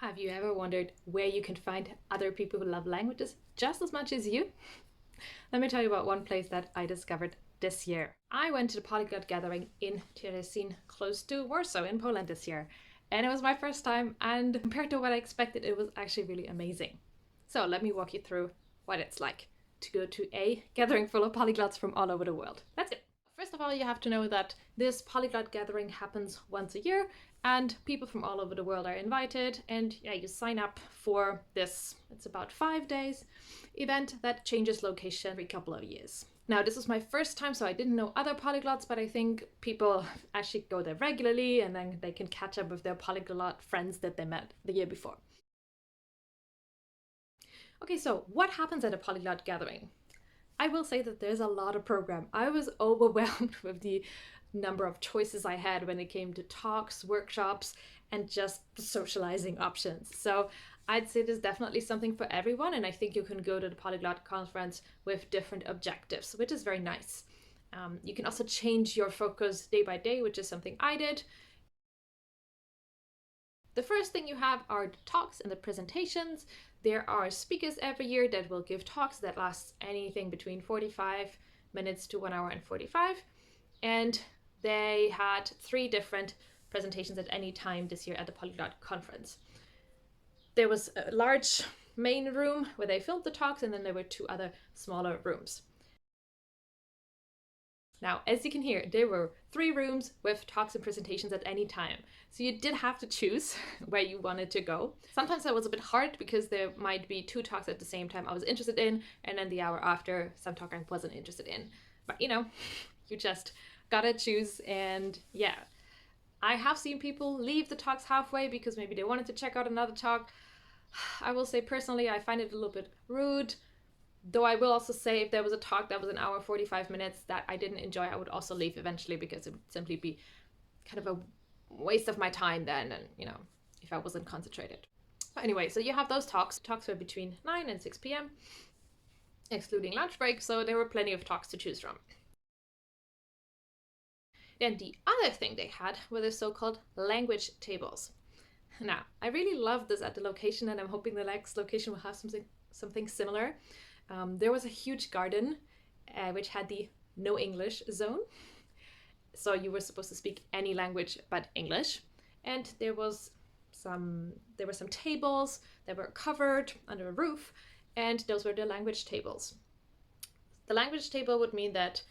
Have you ever wondered where you can find other people who love languages just as much as you? Let me tell you about one place that I discovered this year. I went to the Polyglot Gathering in Terezin, close to Warsaw in Poland this year. And it was my first time, and compared to what I expected, it was actually really amazing. So let me walk you through what it's like to go to a gathering full of polyglots from all over the world. That's it. First of all, you have to know that this Polyglot Gathering happens once a year, and people from all over the world are invited, and yeah, you sign up for this, it's about 5 days event that changes location every couple of years. Now, this was my first time, so I didn't know other polyglots, but I think people actually go there regularly, and then they can catch up with their polyglot friends that they met the year before. Okay, so what happens at a Polyglot Gathering? I will say that there's a lot of program. I was overwhelmed with the number of choices I had when it came to talks, workshops, and just socializing options. So I'd say there's definitely something for everyone, and I think you can go to the Polyglot Conference with different objectives, which is very nice. You can also change your focus day by day, which is something I did. The first thing you have are the talks and the presentations. There are speakers every year that will give talks that last anything between 45 minutes to 1 hour and 45. And they had 3 different presentations at any time this year at the Polyglot Conference. There was a large main room where they filmed the talks, and then there were 2 other smaller rooms. Now, as you can hear, there were 3 rooms with talks and presentations at any time. So you did have to choose where you wanted to go. Sometimes that was a bit hard because there might be 2 talks at the same time I was interested in, and then the hour after, some talk I wasn't interested in. But you know, you just gotta choose, and yeah. I have seen people leave the talks halfway because maybe they wanted to check out another talk. I will say personally, I find it a little bit rude. Though I will also say if there was a talk that was an hour 45 minutes that I didn't enjoy, I would also leave eventually because it would simply be kind of a waste of my time then, and you know, if I wasn't concentrated. But anyway, so you have those talks. Talks were between 9 and 6 p.m. excluding lunch break, so there were plenty of talks to choose from. Then the other thing they had were the so-called language tables. Now, I really love this at the location, and I'm hoping the next location will have something similar. There was a huge garden which had the no English zone. So you were supposed to speak any language but English. And there were some tables that were covered under a roof, and those were the language tables. The language table would mean that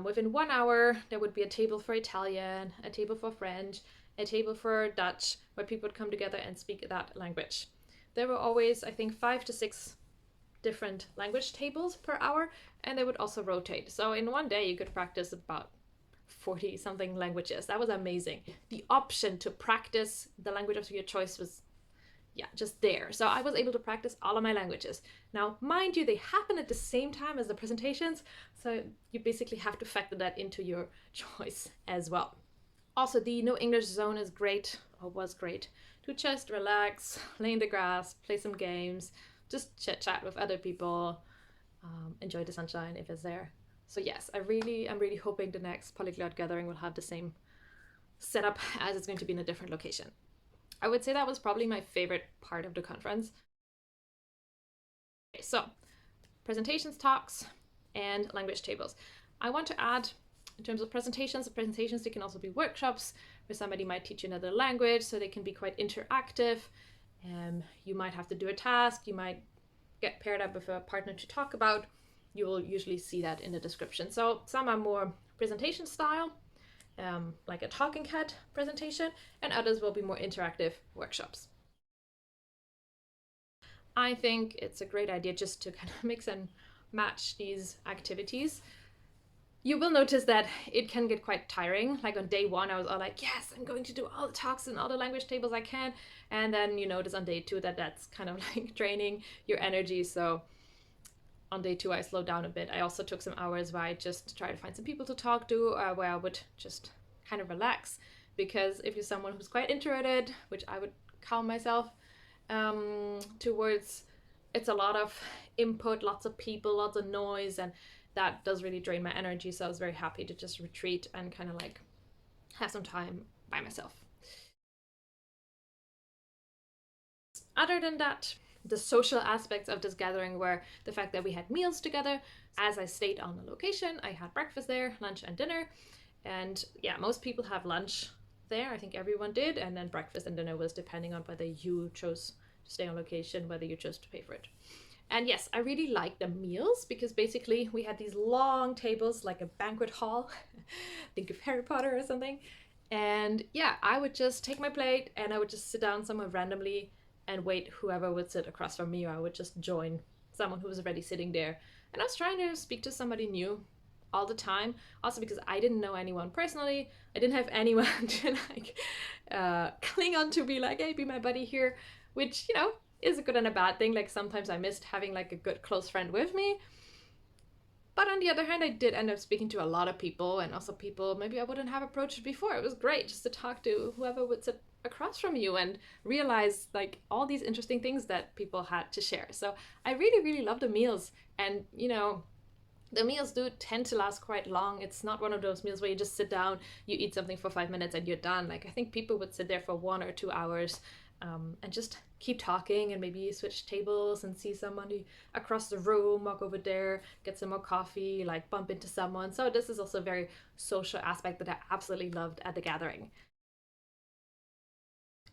within 1 hour, there would be a table for Italian, a table for French, a table for Dutch, where people would come together and speak that language. There were always, I think, 5 to 6 different language tables per hour, and they would also rotate. So in one day, you could practice about 40 something languages. That was amazing. The option to practice the language of your choice was, yeah, just there. So I was able to practice all of my languages. Now, mind you, they happen at the same time as the presentations, so you basically have to factor that into your choice as well. Also, the no English zone is great, or was great, to just relax, lay in the grass, play some games, just chit chat with other people, enjoy the sunshine if it's there. So yes, I'm really hoping the next Polyglot Gathering will have the same setup as it's going to be in a different location. I would say that was probably my favorite part of the conference. Okay, so presentations, talks, and language tables. I want to add, in terms of presentations, they can also be workshops where somebody might teach you another language, so they can be quite interactive. You might have to do a task, you might get paired up with a partner to talk about. You will usually see that in the description. So some are more presentation style, like a talking head presentation, and others will be more interactive workshops. I think it's a great idea just to kind of mix and match these activities. You will notice that it can get quite tiring. Like on day 1, I was all like, yes, I'm going to do all the talks and all the language tables I can. And then you notice on day 2 that that's kind of like draining your energy. So on day 2, I slowed down a bit. I also took some hours where I just tried to find some people to talk to, where I would just kind of relax. Because if you're someone who's quite introverted, which I would count myself towards, it's a lot of input, lots of people, lots of noise, and that does really drain my energy. So I was very happy to just retreat and kind of like have some time by myself. Other than that, the social aspects of this gathering were the fact that we had meals together. As I stayed on the location, I had breakfast there, lunch and dinner. And yeah, most people have lunch there. I think everyone did. And then breakfast and dinner was depending on whether you chose to stay on location, whether you chose to pay for it. And yes, I really liked the meals because basically we had these long tables like a banquet hall. Think of Harry Potter or something. And yeah, I would just take my plate and I would just sit down somewhere randomly and wait whoever would sit across from me, or I would just join someone who was already sitting there. And I was trying to speak to somebody new all the time, also because I didn't know anyone personally. I didn't have anyone to cling on to, be like, hey, be my buddy here, which, you know, is a good and a bad thing. Like sometimes I missed having like a good close friend with me. But on the other hand, I did end up speaking to a lot of people, and also people maybe I wouldn't have approached before. It was great just to talk to whoever would sit across from you and realize like all these interesting things that people had to share. So I really, really love the meals. And, you know, the meals do tend to last quite long. It's not one of those meals where you just sit down, you eat something for 5 minutes and you're done. Like I think people would sit there for 1 or 2 hours and just keep talking, and maybe switch tables and see somebody across the room, walk over there, get some more coffee, like bump into someone. So this is also a very social aspect that I absolutely loved at the gathering.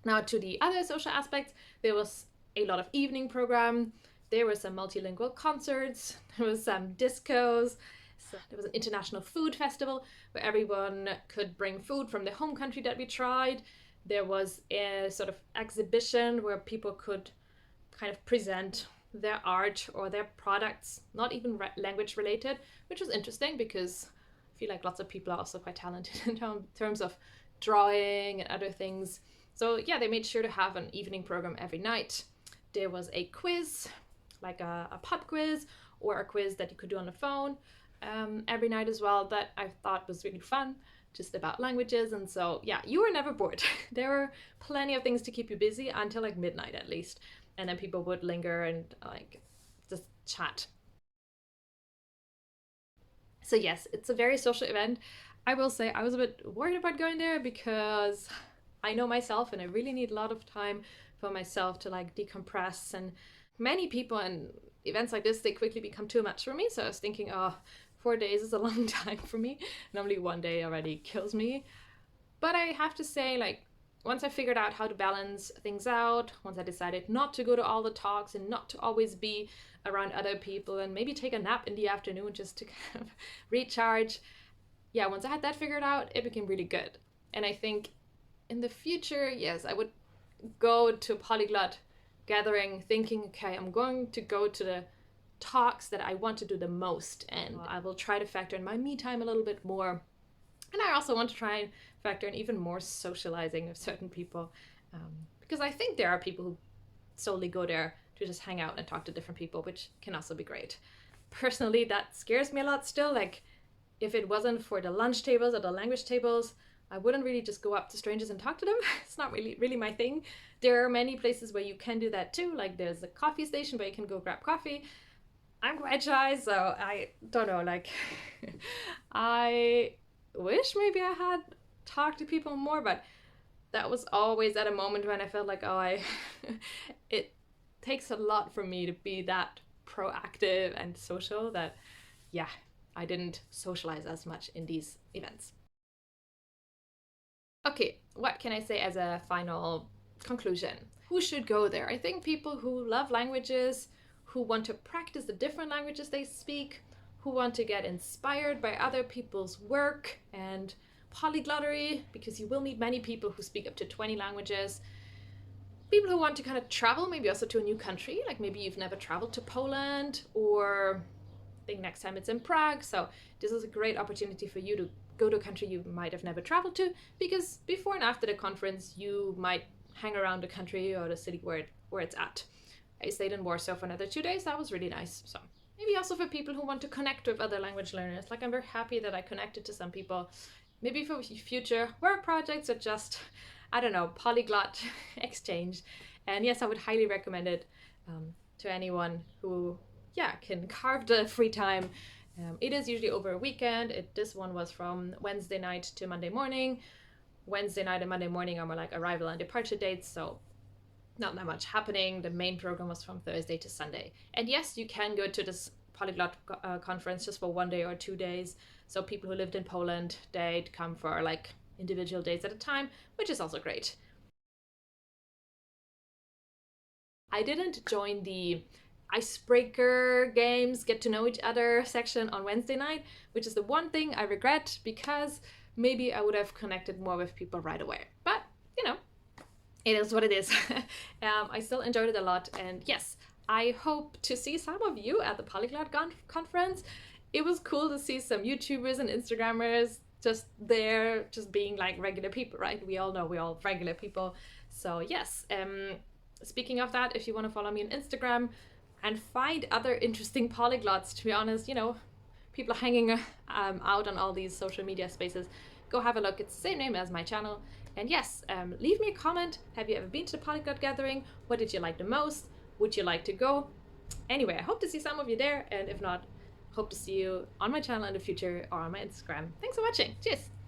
Now to the other social aspects, there was a lot of evening program. There were some multilingual concerts, there was some discos, so there was an international food festival where everyone could bring food from the home country that we tried. There was a sort of exhibition where people could kind of present their art or their products, not even language related, which was interesting because I feel like lots of people are also quite talented in terms of drawing and other things. So yeah, they made sure to have an evening program every night. There was a quiz, like a pub quiz or a quiz that you could do on the phone every night as well, that I thought was really fun, just about languages. And so yeah, you were never bored. There were plenty of things to keep you busy until like midnight at least, and then people would linger and like just chat. So yes, it's a very social event. I will say I was a bit worried about going there because I know myself and I really need a lot of time for myself to like decompress. And many people and events like this, they quickly become too much for me. So I was thinking, oh, 4 days is a long time for me. Normally 1 day already kills me. But I have to say, like, once I figured out how to balance things out, once I decided not to go to all the talks and not to always be around other people and maybe take a nap in the afternoon just to kind of recharge, yeah, once I had that figured out, it became really good. And I think in the future, yes, I would go to Polyglot Gathering thinking, okay, I'm going to go to the talks that I want to do the most, and I will try to factor in my me time a little bit more. And I also want to try and factor in even more socializing with certain people, because I think there are people who solely go there to just hang out and talk to different people, which can also be great. Personally, that scares me a lot still. Like, if it wasn't for the lunch tables or the language tables, I wouldn't really just go up to strangers and talk to them. It's not really my thing. There are many places where you can do that too. Like there's a coffee station where you can go grab coffee. I'm quite shy, so I don't know, like I wish maybe I had talked to people more, but that was always at a moment when I felt like, oh, I it takes a lot for me to be that proactive and social that, yeah, I didn't socialize as much in these events. Okay, what can I say as a final conclusion? Who should go there? I think people who love languages, who want to practice the different languages they speak, who want to get inspired by other people's work and polyglottery, because you will meet many people who speak up to 20 languages. People who want to kind of travel, maybe also to a new country, like maybe you've never traveled to Poland, or I think next time it's in Prague. So this is a great opportunity for you to go to a country you might have never traveled to, because before and after the conference you might hang around the country or the city where it's at. I stayed in Warsaw for another 2 days. That was really nice. So maybe also for people who want to connect with other language learners. Like I'm very happy that I connected to some people, maybe for future work projects or just, I don't know, polyglot exchange. And yes, I would highly recommend it to anyone who, yeah, can carve the free time. It is usually over a weekend. This one was from Wednesday night to Monday morning. Wednesday night and Monday morning are more like arrival and departure dates. So not that much happening. The main program was from Thursday to Sunday. And yes, you can go to this Polyglot conference just for 1 day or 2 days. So people who lived in Poland, they'd come for like individual days at a time, which is also great. I didn't join the icebreaker games, get to know each other section on Wednesday night, which is the one thing I regret, because maybe I would have connected more with people right away. But, you know, it is what it is. I still enjoyed it a lot. And yes, I hope to see some of you at the Polyglot Conference. It was cool to see some YouTubers and Instagrammers just there, just being like regular people, right? We all know we're all regular people. So yes, speaking of that, if you want to follow me on Instagram and find other interesting polyglots, to be honest, you know, people hanging out on all these social media spaces, go have a look. It's the same name as my channel. And yes, leave me a comment. Have you ever been to the Polyglot Gathering? What did you like the most? Would you like to go? Anyway, I hope to see some of you there. And if not, hope to see you on my channel in the future or on my Instagram. Thanks for watching. Cheers!